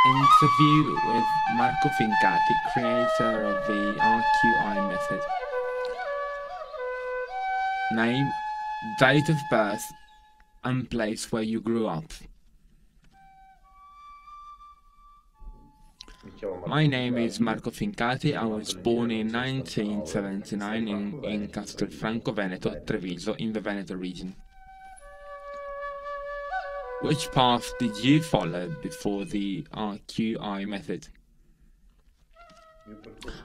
Interview with Marco Fincati, creator of the RQI Method. Name, date of birth, and place where you grew up. My name is Marco Fincati. I was born in 1979 in Castelfranco Veneto, Treviso, in the Veneto region. Which path did you follow before the RQI method?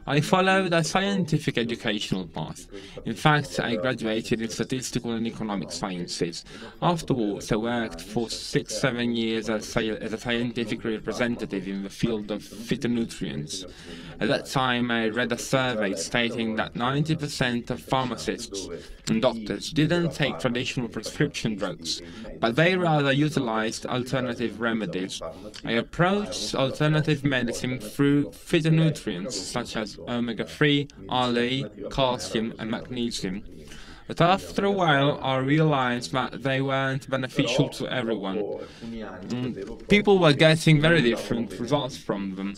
I followed a scientific educational path. In fact, I graduated in statistical and economic sciences. Afterwards, I worked for 6-7 years as a scientific representative in the field of phytonutrients. At that time, I read a survey stating that 90% of pharmacists and doctors didn't take traditional prescription drugs, but they rather utilized alternative remedies. I approached alternative medicine through phytonutrients such as omega-3, RLA, calcium and magnesium. But after a while I realized that they weren't beneficial to everyone. People were getting very different results from them.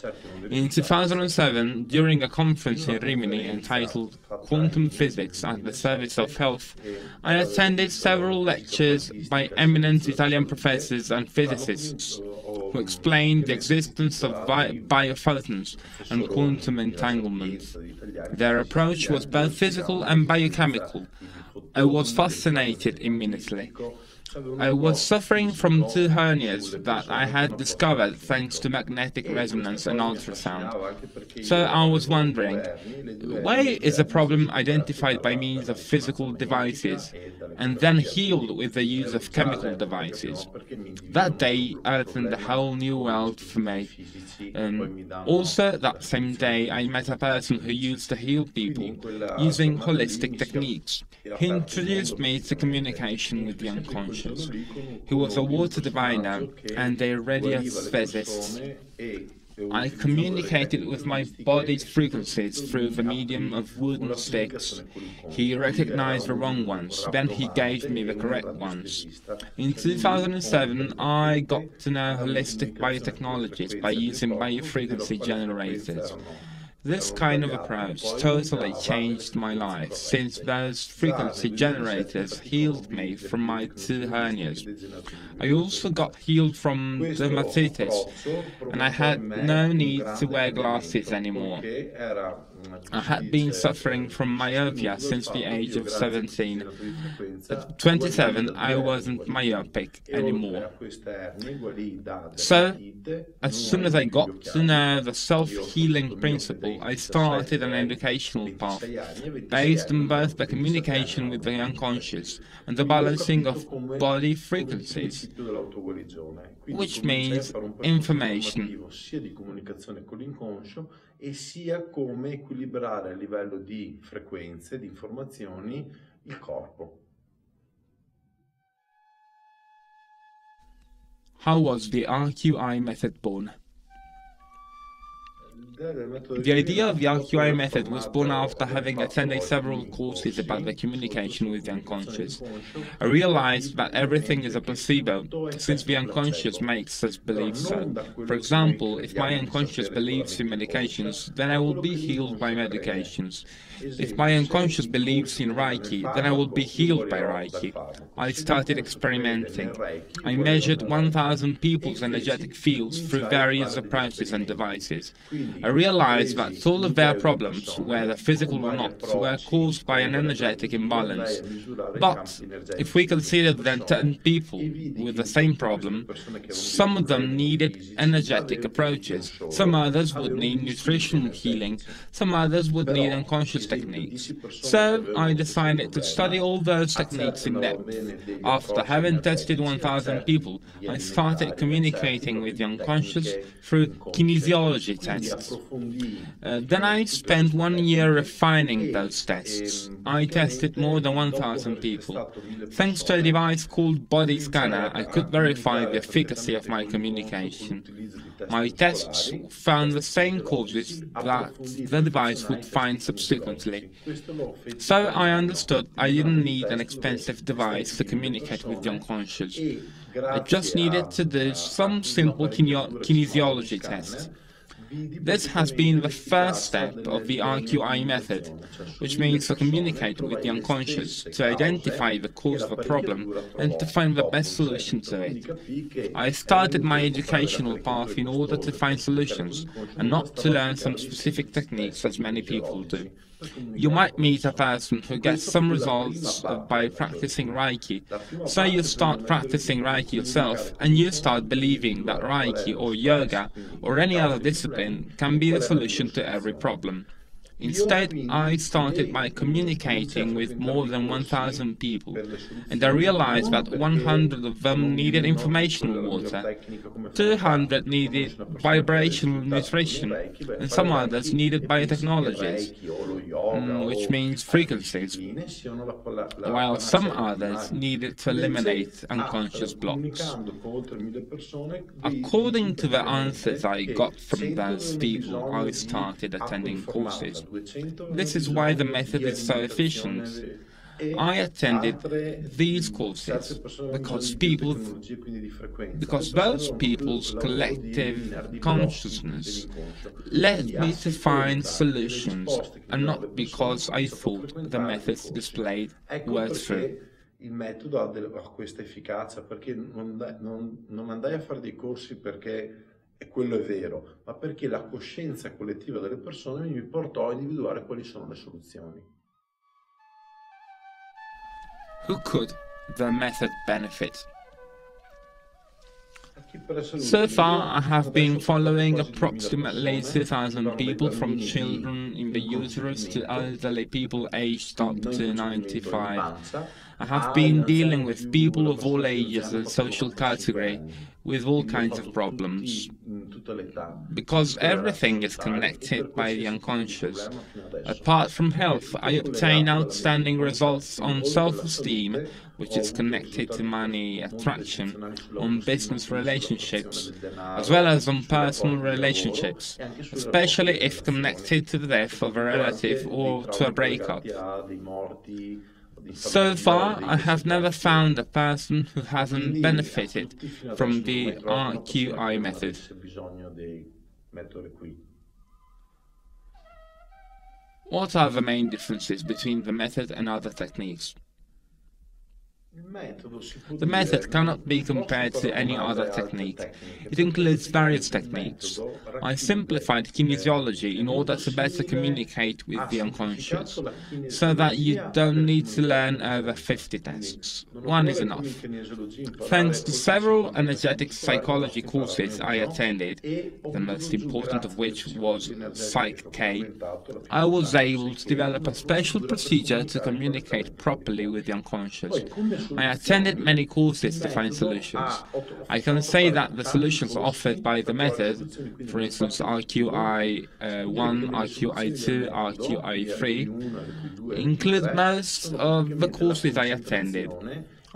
In 2007, during a conference in Rimini entitled Quantum Physics at the Service of Health, I attended several lectures by eminent Italian professors and physicists who explained the existence of biophotons and quantum entanglement. Their approach was both physical and biochemical. I was fascinated immediately. I was suffering from 2 hernias that I had discovered thanks to magnetic resonance and ultrasound. So I was wondering, why is a problem identified by means of physical devices and then healed with the use of chemical devices? That day opened a whole new world for me. Also, that same day, I met a person who used to heal people using holistic techniques. He introduced me to communication with the unconscious. He was a water diviner and a radiesthesist. I communicated with my body's frequencies through the medium of wooden sticks. He recognized the wrong ones, then he gave me the correct ones. In 2007, I got to know holistic biotechnologies by using biofrequency generators. This kind of approach totally changed my life, since those frequency generators healed me from my 2 hernias. I also got healed from dermatitis, and I had no need to wear glasses anymore. I had been suffering from myopia since the age of 17. At 27, I wasn't myopic anymore. So, as soon as I got to know the self-healing principle, I started an educational path based on both the communication with the unconscious and the balancing of body frequencies, which means information. E sia come equilibrare a livello di frequenze, di informazioni, il corpo. How was the RQI method born? The idea of the RQI method was born after having attended several courses about the communication with the unconscious. I realized that everything is a placebo, since the unconscious makes us believe so. For example, if my unconscious believes in medications, then I will be healed by medications. If my unconscious believes in Reiki, then I will be healed by Reiki. I started experimenting. I measured 1,000 people's energetic fields through various approaches and devices. I realized that all of their problems, whether physical or not, were caused by an energetic imbalance. But if we consider then 10 people with the same problem, some of them needed energetic approaches, some others would need nutritional healing, some others would need unconscious techniques. So I decided to study all those techniques in depth. After having tested 1,000 people, I started communicating with the unconscious through kinesiology tests. Then I spent 1 year refining those tests. I tested more than 1,000 people. Thanks to a device called Body Scanner, I could verify the efficacy of my communication. My tests found the same causes that the device would find subsequently. So I understood I didn't need an expensive device to communicate with the unconscious. I just needed to do some simple kinesiology tests. This has been the first step of the RQI method, which means to communicate with the unconscious, to identify the cause of a problem, and to find the best solution to it. I started my educational path in order to find solutions, and not to learn some specific techniques as many people do. You might meet a person who gets some results by practicing Reiki, so you start practicing Reiki yourself, and you start believing that Reiki or yoga or any other discipline can be the solution to every problem. Instead, I started by communicating with more than 1,000 people, and I realized that 100 of them needed informational water, 200 needed vibrational nutrition, and some others needed biotechnologies, which means frequencies, while some others needed to eliminate unconscious blocks. According to the answers I got from those people, I started attending courses. This is why the method is so efficient. I attended these courses because those people's collective consciousness led me to find solutions, and not because I thought the methods displayed were true. Il metodo ha questa efficacia perché non andai a fare dei corsi perché quello è vero, ma perché la coscienza collettiva delle persone mi portò a individuare quali sono le soluzioni. Who could the method benefit? So far, I have been following approximately 2,000 people, from children in the uterus to elderly people aged up to 95. I have been dealing with people of all ages and social category with all kinds of problems. Because everything is connected by the unconscious. Apart from health, I obtain outstanding results on self-esteem, which is connected to money attraction, on business relationships, as well as on personal relationships, especially if connected to the death of a relative or to a breakup. So far, I have never found a person who hasn't benefited from the RQI method. What are the main differences between the method and other techniques? The method cannot be compared to any other technique. It includes various techniques. I simplified kinesiology in order to better communicate with the unconscious, so that you don't need to learn over 50 tests. One is enough. Thanks to several energetic psychology courses I attended, the most important of which was Psych K, I was able to develop a special procedure to communicate properly with the unconscious. I attended many courses to find solutions. I can say that the solutions offered by the method, for instance RQI 1, RQI 2, RQI 3, include most of the courses I attended.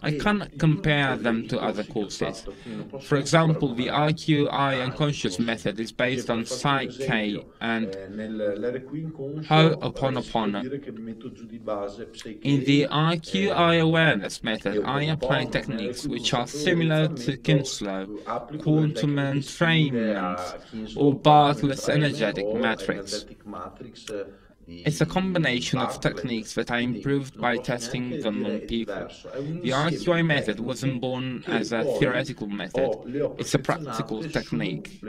I cannot compare them to other courses. For example, the RQI unconscious method is based on Psych K and Ho'oponopono. In the RQI awareness method, I apply techniques which are similar to Kinslow, quantum entrainment, or Bartlett's energetic matrix. It's a combination of techniques that I improved by testing them on people. The RQI method wasn't born as a theoretical method, it's a practical technique.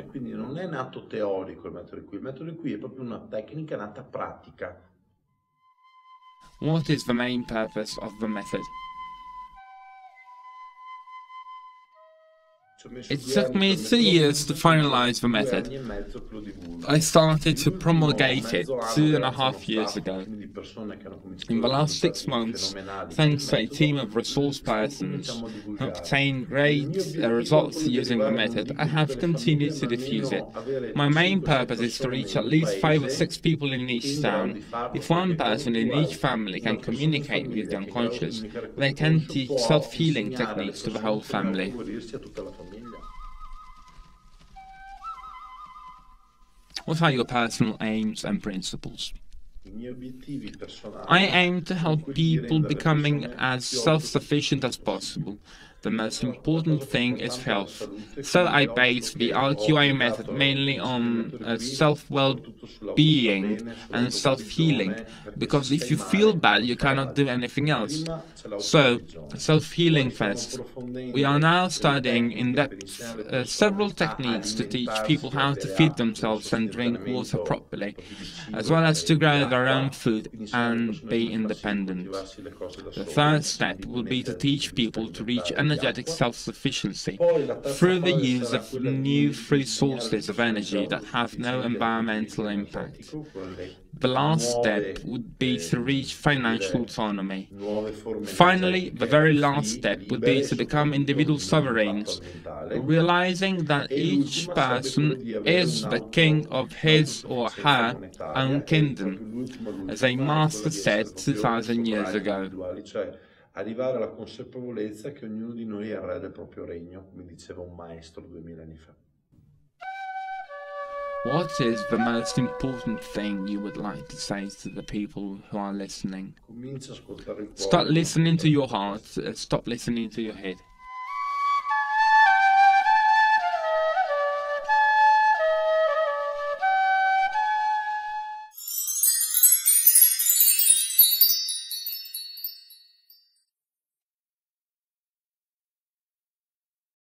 Quindi non è nato teorico il metodo qui è proprio una tecnica nata pratica. What is the main purpose of the method? It took me 2 years to finalize the method. I started to promulgate it 2.5 years ago. In the last 6 months, thanks to a team of resource persons who obtained great results using the method, I have continued to diffuse it. My main purpose is to reach at least 5 or 6 people in each town. If one person in each family can communicate with the unconscious, they can teach self-healing techniques to the whole family. What are your personal aims and principles? I aim to help people becoming as self-sufficient as possible. The most important thing is health. So I base the RQI method mainly on self-well-being and self-healing, because if you feel bad, you cannot do anything else. So, self-healing first. We are now studying in depth several techniques to teach people how to feed themselves and drink water properly, as well as to grow their own food and be independent. The third step will be to teach people to reach energetic self-sufficiency through the use of new free sources of energy that have no environmental impact. The last step would be to reach financial autonomy. Finally, the very last step would be to become individual sovereigns, realizing that each person is the king of his or her own kingdom, as a master said 2,000 years ago. Arrivare alla consapevolezza che ognuno di noi è il re del proprio regno, come diceva un maestro 2000 anni fa. What is the most important thing you would like to say to the people who are listening? Start listening to your heart, stop listening to your head.